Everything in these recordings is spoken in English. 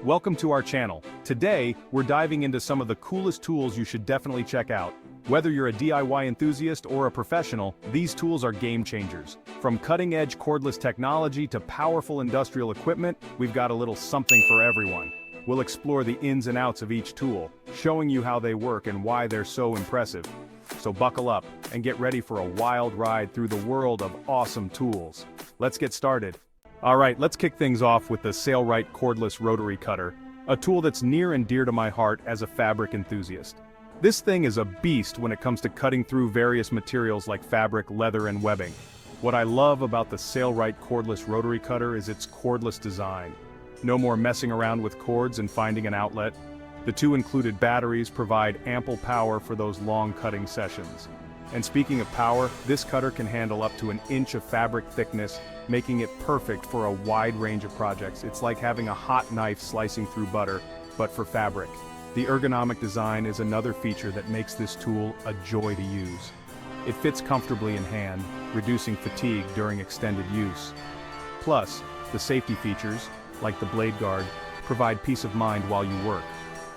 Welcome to our channel. Today, we're diving into some of the coolest tools you should definitely check out. Whether you're a DIY enthusiast or a professional, these tools are game changers. From cutting-edge cordless technology to powerful industrial equipment, we've got a little something for everyone. We'll explore the ins and outs of each tool, showing you how they work and why they're so impressive. So buckle up and get ready for a wild ride through the world of awesome tools. Let's get started. Alright, let's kick things off with the SYSLITE Cordless Rotary Cutter, a tool that's near and dear to my heart as a fabric enthusiast. This thing is a beast when it comes to cutting through various materials like fabric, leather, and webbing. What I love about the SYSLITE Cordless Rotary Cutter is its cordless design. No more messing around with cords and finding an outlet. The two included batteries provide ample power for those long cutting sessions. And speaking of power, this cutter can handle up to 1 inch of fabric thickness, making it perfect for a wide range of projects. It's like having a hot knife slicing through butter, but for fabric. The ergonomic design is another feature that makes this tool a joy to use. It fits comfortably in hand, reducing fatigue during extended use. Plus, the safety features, like the blade guard, provide peace of mind while you work.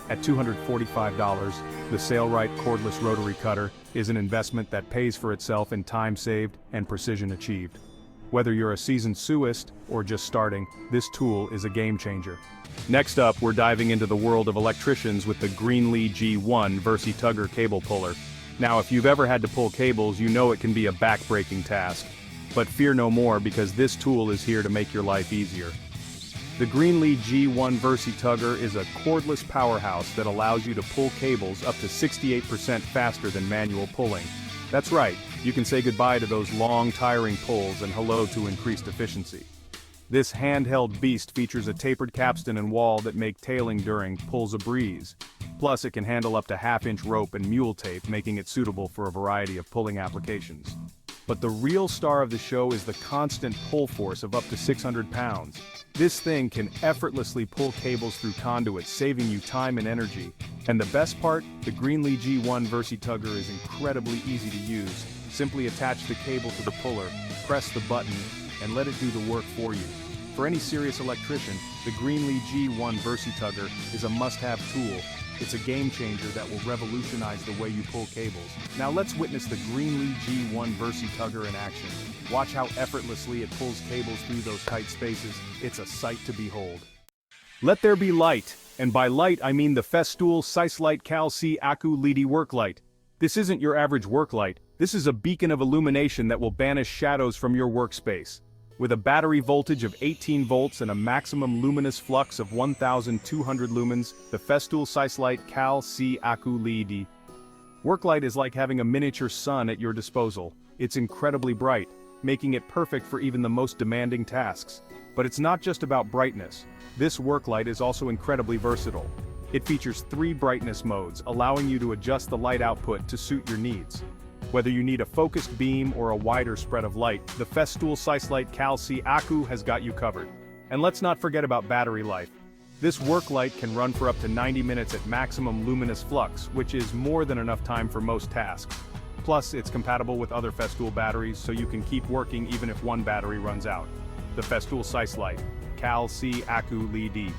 At $245, the SYSLITE Cordless Rotary Cutter is an investment that pays for itself in time saved and precision achieved. Whether you're a seasoned SYSLITE or just starting, this tool is a game changer. Next up, we're diving into the world of electricians with the Greenlee G1 Versi-Tugger cable puller. Now, if you've ever had to pull cables, you know it can be a back-breaking task. But fear no more, because this tool is here to make your life easier. The Greenlee G1 Versi-Tugger is a cordless powerhouse that allows you to pull cables up to 68% faster than manual pulling. That's right, you can say goodbye to those long, tiring pulls and hello to increased efficiency. This handheld beast features a tapered capstan and wall that make tailing during pulls a breeze. Plus, it can handle up to 1/2-inch rope and mule tape, making it suitable for a variety of pulling applications. But the real star of the show is the constant pull force of up to 600 pounds. This thing can effortlessly pull cables through conduits, saving you time and energy. And the best part, the Greenlee G1 Versi-Tugger is incredibly easy to use. Simply attach the cable to the puller, press the button, and let it do the work for you. For any serious electrician, the Greenlee G1 Versi-Tugger is a must-have tool. It's a game changer that will revolutionize the way you pull cables. Now let's witness the Greenlee G1 Versi-Tugger in action. Watch how effortlessly it pulls cables through those tight spaces. It's a sight to behold. Let there be light, and by light I mean the Festool SYSLITE KAL C Akku LED work light. This isn't your average work light. This is a beacon of illumination that will banish shadows from your workspace. With a battery voltage of 18 volts and a maximum luminous flux of 1,200 lumens, the Festool SYSLITE KAL C Akku LED work light is like having a miniature sun at your disposal. It's incredibly bright, making it perfect for even the most demanding tasks. But it's not just about brightness. This work light is also incredibly versatile. It features 3 brightness modes, allowing you to adjust the light output to suit your needs. Whether you need a focused beam or a wider spread of light, the Festool SYSLITE KAL C Akku has got you covered. And let's not forget about battery life. This work light can run for up to 90 minutes at maximum luminous flux, which is more than enough time for most tasks. Plus, it's compatible with other Festool batteries, so you can keep working even if one battery runs out. The Festool SYSLITE KAL C Akku LED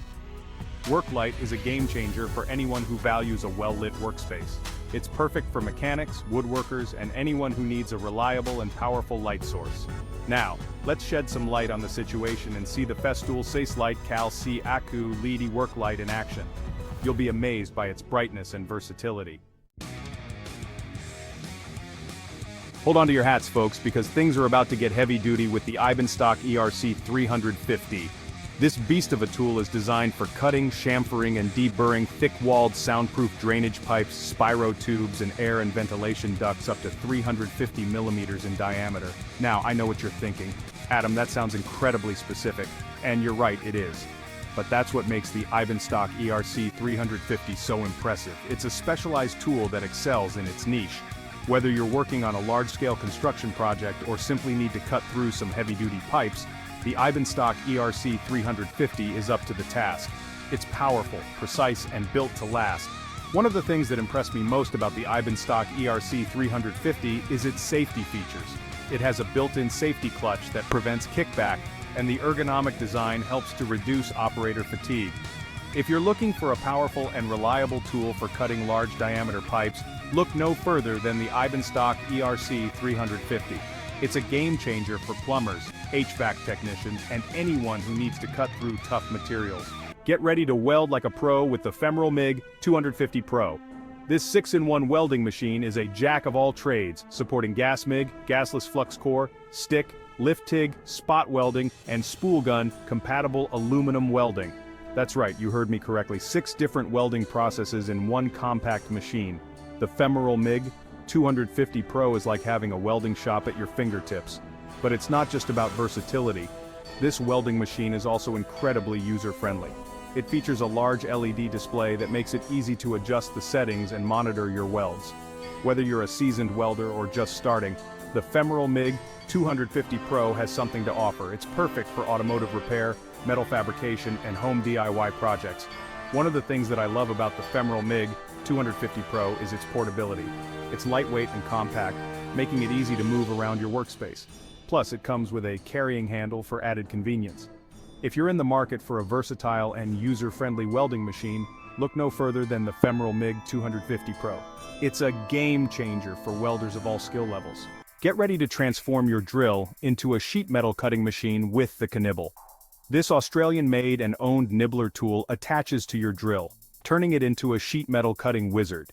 work light is a game changer for anyone who values a well-lit workspace. It's perfect for mechanics, woodworkers, and anyone who needs a reliable and powerful light source. Now, let's shed some light on the situation and see the Festool SYSLITE KAL C Akku LED work light in action. You'll be amazed by its brightness and versatility. Hold on to your hats, folks, because things are about to get heavy-duty with the Ibenstock ERC 350. This beast of a tool is designed for cutting, chamfering, and deburring thick-walled soundproof drainage pipes, spiro tubes, and air and ventilation ducts up to 350 millimeters in diameter. Now, I know what you're thinking. Adam, that sounds incredibly specific. And you're right, it is. But that's what makes the Ibenstock ERC 350 so impressive. It's a specialized tool that excels in its niche. Whether you're working on a large-scale construction project or simply need to cut through some heavy-duty pipes, the Ibenstock ERC 350 is up to the task. It's powerful, precise, and built to last. One of the things that impressed me most about the Ibenstock ERC 350 is its safety features. It has a built-in safety clutch that prevents kickback, and the ergonomic design helps to reduce operator fatigue. If you're looking for a powerful and reliable tool for cutting large diameter pipes, look no further than the Ibenstock ERC 350. It's a game changer for plumbers, HVAC technicians, and anyone who needs to cut through tough materials. Get ready to weld like a pro with the Femoral MIG 250 Pro. This 6-in-1 welding machine is a jack of all trades, supporting gas MIG, gasless flux core, stick, lift TIG, spot welding, and spool gun compatible aluminum welding. That's right, you heard me correctly, 6 different welding processes in one compact machine. The Femoral MIG 250 Pro is like having a welding shop at your fingertips. But it's not just about versatility. This welding machine is also incredibly user-friendly. It features a large LED display that makes it easy to adjust the settings and monitor your welds. Whether you're a seasoned welder or just starting, the Femoral MIG 250 Pro has something to offer. It's perfect for automotive repair, metal fabrication, and home DIY projects. One of the things that I love about the Femoral MIG 250 Pro is its portability. It's lightweight and compact, making it easy to move around your workspace. Plus, it comes with a carrying handle for added convenience. If you're in the market for a versatile and user-friendly welding machine, look no further than the Femoral MIG 250 Pro. It's a game changer for welders of all skill levels. Get ready to transform your drill into a sheet metal cutting machine with the CaNibble. This Australian-made and owned Nibbler tool attaches to your drill, turning it into a sheet metal cutting wizard.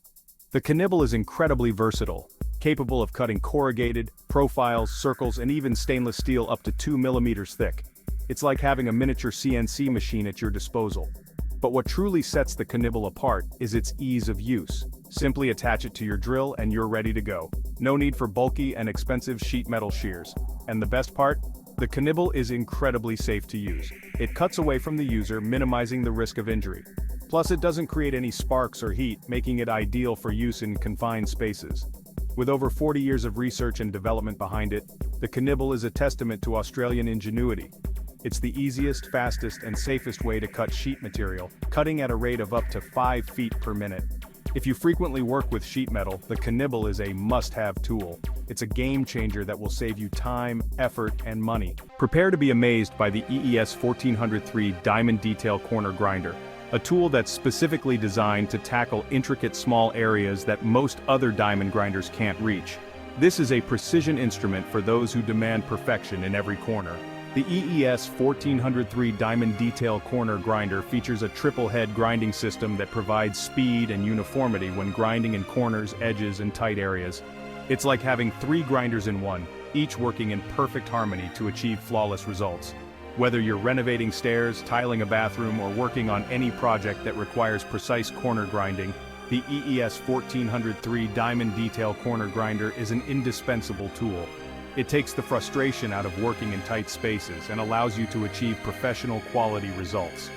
The CaNibble is incredibly versatile, capable of cutting corrugated, profiles, circles, and even stainless steel up to 2 millimeters thick. It's like having a miniature CNC machine at your disposal. But what truly sets the CaNibble apart is its ease of use. Simply attach it to your drill and you're ready to go. No need for bulky and expensive sheet metal shears. And the best part? The CaNibble is incredibly safe to use. It cuts away from the user, minimizing the risk of injury. Plus, it doesn't create any sparks or heat, making it ideal for use in confined spaces. With over 40 years of research and development behind it, the CaNibble is a testament to Australian ingenuity. It's the easiest, fastest, and safest way to cut sheet material, cutting at a rate of up to 5 feet per minute. If you frequently work with sheet metal, the CaNibble is a must-have tool. It's a game changer that will save you time, effort, and money. Prepare to be amazed by the EES 1403 Diamond Detail Corner Grinder, a tool that's specifically designed to tackle intricate small areas that most other diamond grinders can't reach. This is a precision instrument for those who demand perfection in every corner. The EES 1403 Diamond Detail Corner Grinder features a triple-head grinding system that provides speed and uniformity when grinding in corners, edges, and tight areas. It's like having 3 grinders in one, each working in perfect harmony to achieve flawless results. Whether you're renovating stairs, tiling a bathroom, or working on any project that requires precise corner grinding, the EES 1403 Diamond Detail Corner Grinder is an indispensable tool. It takes the frustration out of working in tight spaces and allows you to achieve professional quality results.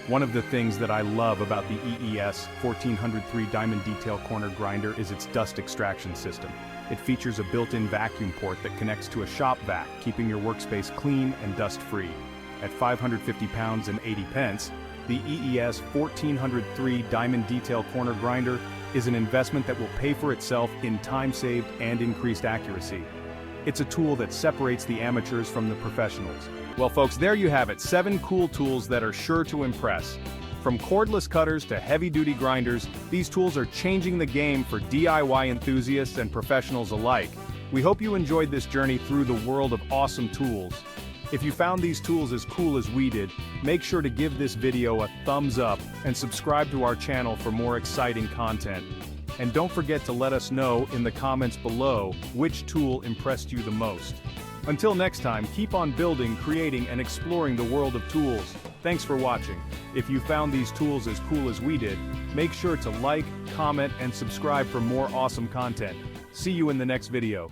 One of the things that I love about the EES 1403 Diamond Detail Corner Grinder is its dust extraction system. It features a built-in vacuum port that connects to a shop vac, keeping your workspace clean and dust-free. At 550 pounds and 80 pence, the EES 1403 Diamond Detail Corner Grinder is an investment that will pay for itself in time saved and increased accuracy. It's a tool that separates the amateurs from the professionals. Well folks, there you have it, 7 cool tools that are sure to impress. From cordless cutters to heavy-duty grinders, these tools are changing the game for DIY enthusiasts and professionals alike. We hope you enjoyed this journey through the world of awesome tools. If you found these tools as cool as we did, make sure to give this video a thumbs up and subscribe to our channel for more exciting content. And don't forget to let us know in the comments below which tool impressed you the most. Until next time, keep on building, creating, and exploring the world of tools. Thanks for watching. If you found these tools as cool as we did, make sure to like, comment, and subscribe for more awesome content. See you in the next video.